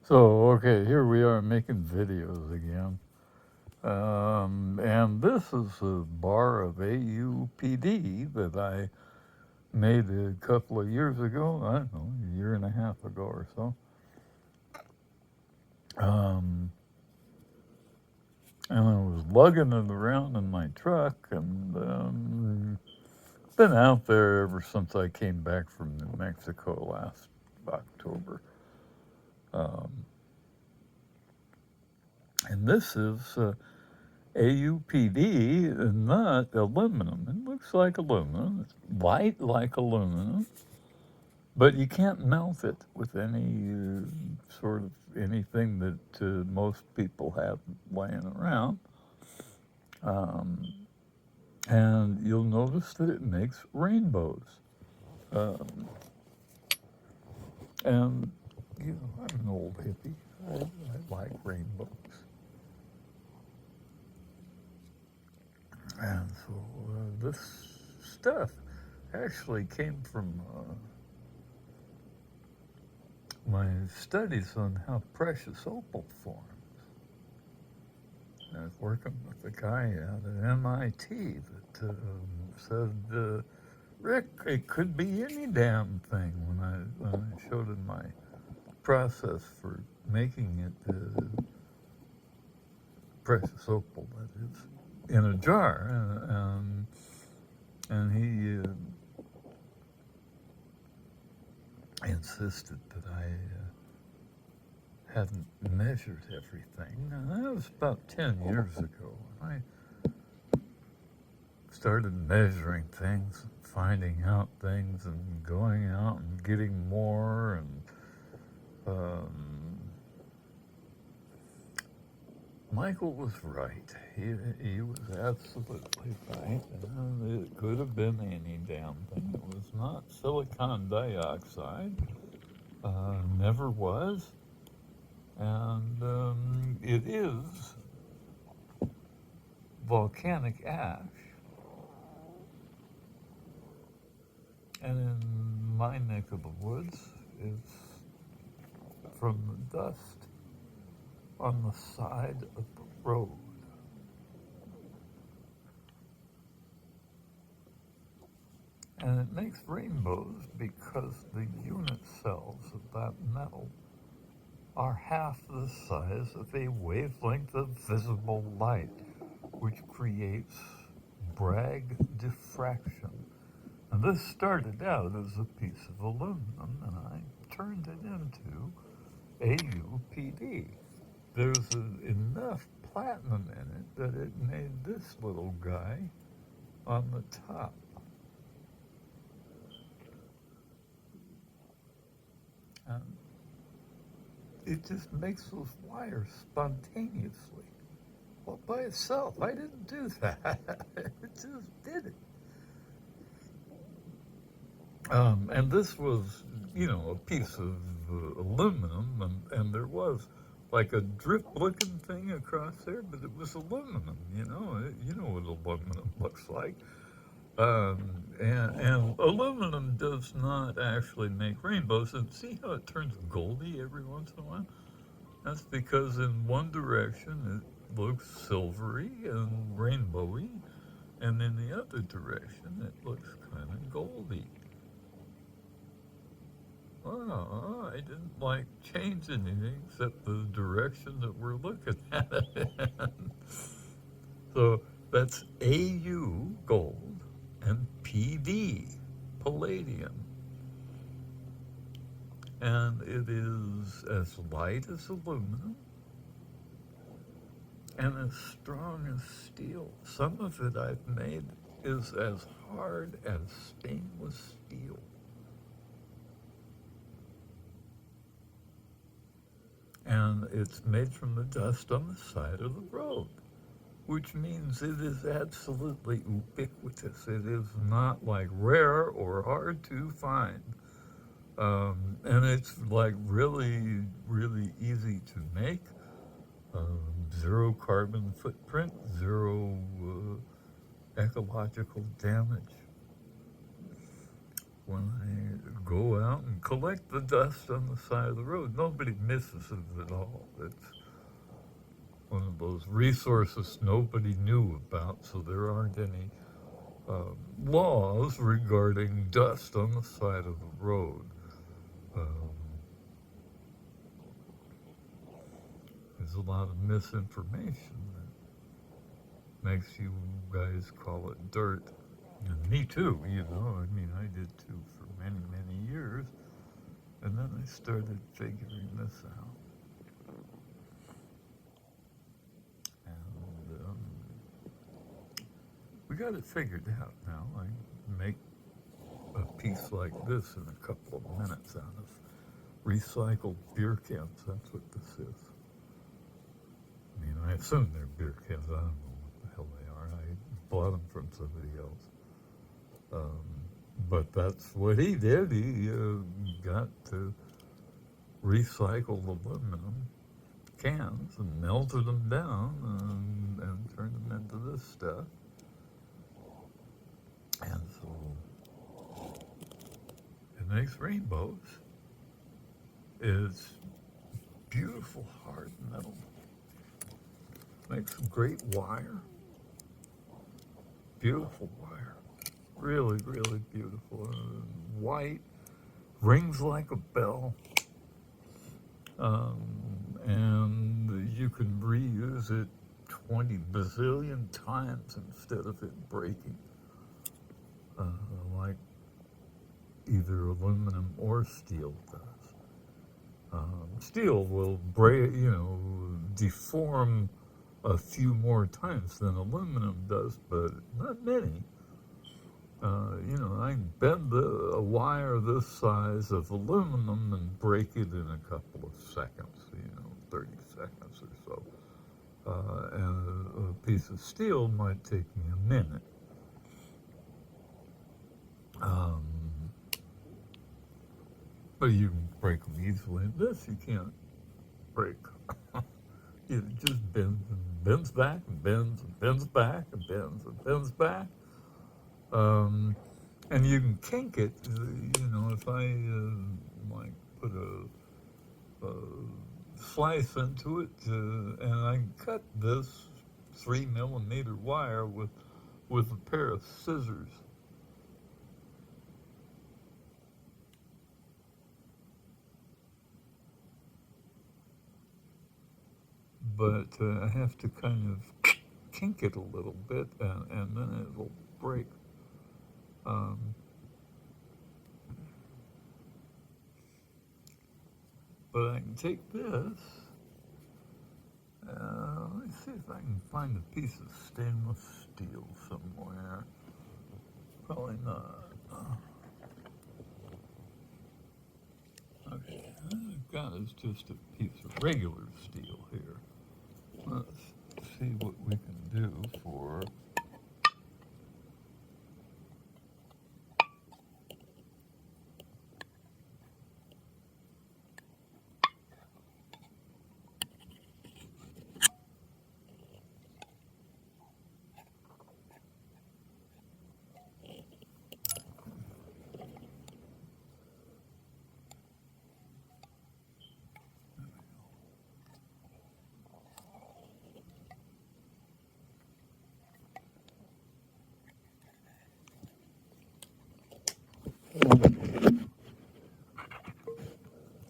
So, okay, here we are making videos again. And this is a bar of AuPd that I made a couple of years ago. I don't know, a year and a half ago or so. Um, and I was lugging it around in my truck and been out there ever since I came back from New Mexico last October. Um, and this is AuPd and not aluminum. It looks like aluminum. It's light like aluminum, but you can't melt it with any sort of anything that most people have laying around. Um, and you'll notice that it makes rainbows. Um, and, you know, I'm an old hippie. I like rainbows. And so this stuff actually came from my studies on how precious opal forms. I was working with a guy out at MIT that said, Rick, it could be any damn thing when I showed him my process for making it precious opal, that is, in a jar. And he insisted that I hadn't measured everything. And that was about 10 years ago. I started measuring things, finding out things, and going out and getting more. And Michael was right. He was absolutely right. And it could have been any damn thing. It was not silicon dioxide. Never was. And it is volcanic ash. And in my neck of the woods, it's from the dust on the side of the road. And it makes rainbows because the unit cells of that metal are half the size of a wavelength of visible light, which creates Bragg diffraction. And this started out as a piece of aluminum, and I turned it into AuPd. There's enough platinum in it that it made this little guy on the top. And it just makes those wires spontaneously. Well, by itself, I didn't do that. It just did it. And this was, you know, a piece of aluminum, and there was like a drip-looking thing across there, but it was aluminum. You know what aluminum looks like. And aluminum does not actually make rainbows. And see how it turns goldy every once in a while? That's because in one direction it looks silvery and rainbowy, and in the other direction it looks kind of goldy. Well, I didn't like change anything except the direction that we're looking at it in. So that's AU gold and PD palladium. And it is as light as aluminum and as strong as steel. Some of it I've made is as hard as stainless steel. And it's made from the dust on the side of the road, which means it is absolutely ubiquitous. It is not like rare or hard to find. And it's like really, really easy to make. Zero carbon footprint, zero ecological damage. when I go out and collect the dust on the side of the road. Nobody misses it at all. It's one of those resources nobody knew about, so there aren't any laws regarding dust on the side of the road. There's a lot of misinformation that makes you guys call it dirt. And me too, you know, I mean, I did too for many, many years. And then I started figuring this out. And we got it figured out now. I make a piece like this in a couple of minutes out of recycled beer cans. That's what this is. I mean, I assume they're beer cans. I don't know what the hell they are. I bought them from somebody else. But that's what he did. He got to recycled aluminum cans and melted them down and turned them into this stuff. And so it makes rainbows. It's beautiful hard metal. Makes great wire. Beautiful wire. Really, really beautiful. White, rings like a bell. And you can reuse it 20 bazillion times instead of it breaking. Like either aluminum or steel does. Steel will break, deform a few more times than aluminum does, but not many. I can bend a wire this size of aluminum and break it in a couple of seconds, 30 seconds or so. And a piece of steel might take me a minute. But you can break them easily. This you can't break. It just bends and bends back and bends and bends back and bends and bends back. And you can kink it, if I put a slice into it, and I can cut this 3mm wire with a pair of scissors. But I have to kind of kink it a little bit, and then it'll break. But I can take this. Let me see if I can find a piece of stainless steel somewhere. Probably not. Okay, what I've got is just a piece of regular steel here. Let's see what we can do for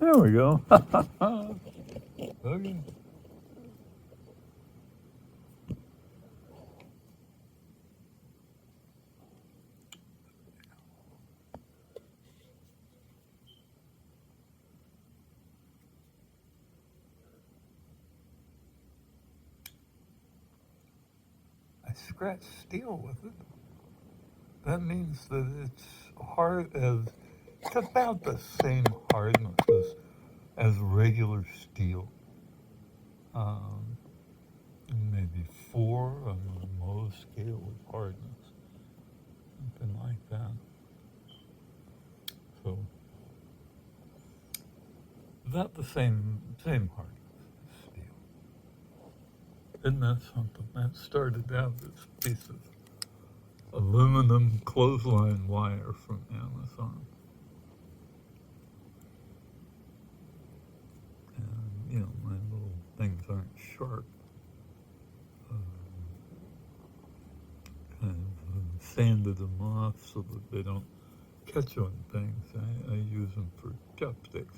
There we go. Okay. I scratched steel with it. That means that it's it's about the same hardness as regular steel. Maybe 4 on the Mohs scale of hardness, something like that. So, about the same hardness as steel. Isn't that something? That started out as a piece of aluminum clothesline wire from Amazon. And, my little things aren't sharp. Kind of sanded them off so that they don't catch on things. I use them for chopsticks.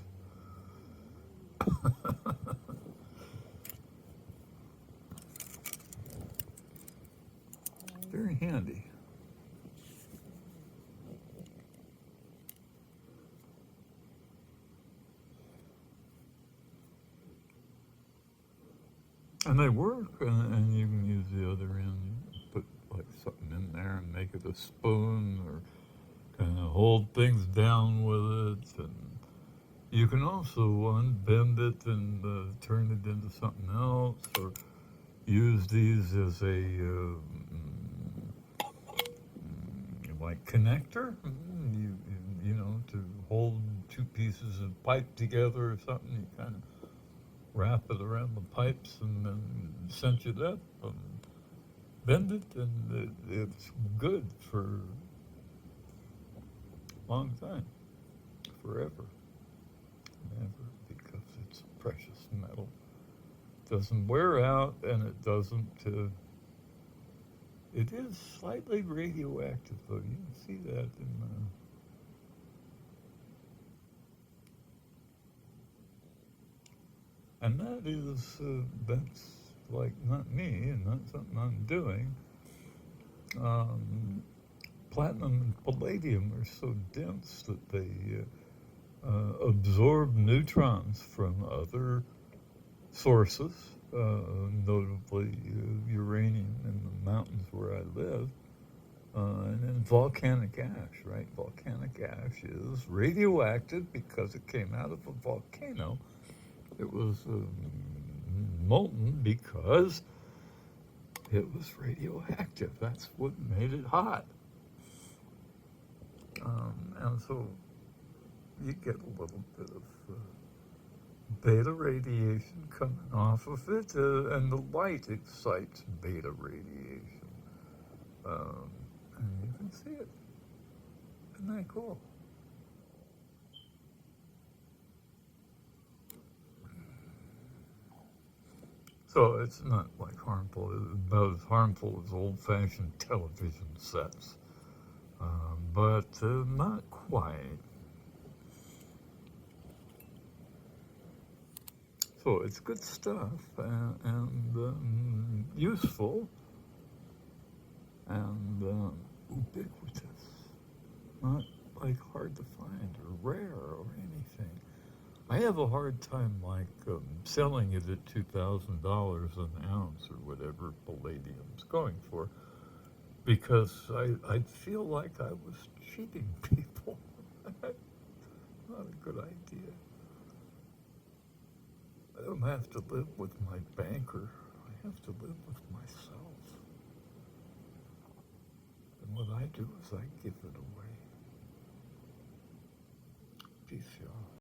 Very handy. And they work, and you can use the other end. You put like something in there and make it a spoon, or kind of hold things down with it. And you can also unbend it and turn it into something else, or use these as a like connector. To hold two pieces of pipe together or something. You kind of wrap it around the pipes and then cinch it up and bend it, and it's good for a long time, forever, never, because it's precious metal. It doesn't wear out, and it doesn't. It is slightly radioactive, though. You can see that in the. And that's like not me and not something I'm doing. Platinum and palladium are so dense that they absorb neutrons from other sources, notably uranium in the mountains where I live, and then volcanic ash, right? Volcanic ash is radioactive because it came out of a volcano. It was molten because it was radioactive. That's what made it hot. And so you get a little bit of beta radiation coming off of it, and the light excites beta radiation. And you can see it. Isn't that cool? So it's not like harmful. It's about as harmful as old-fashioned television sets, but not quite. So it's good stuff and useful and ubiquitous. Not like hard to find or rare or anything. I have a hard time like selling it at $2,000 an ounce or whatever palladium's going for, because I feel like I was cheating people. Not a good idea. I don't have to live with my banker. I have to live with myself. And what I do is I give it away.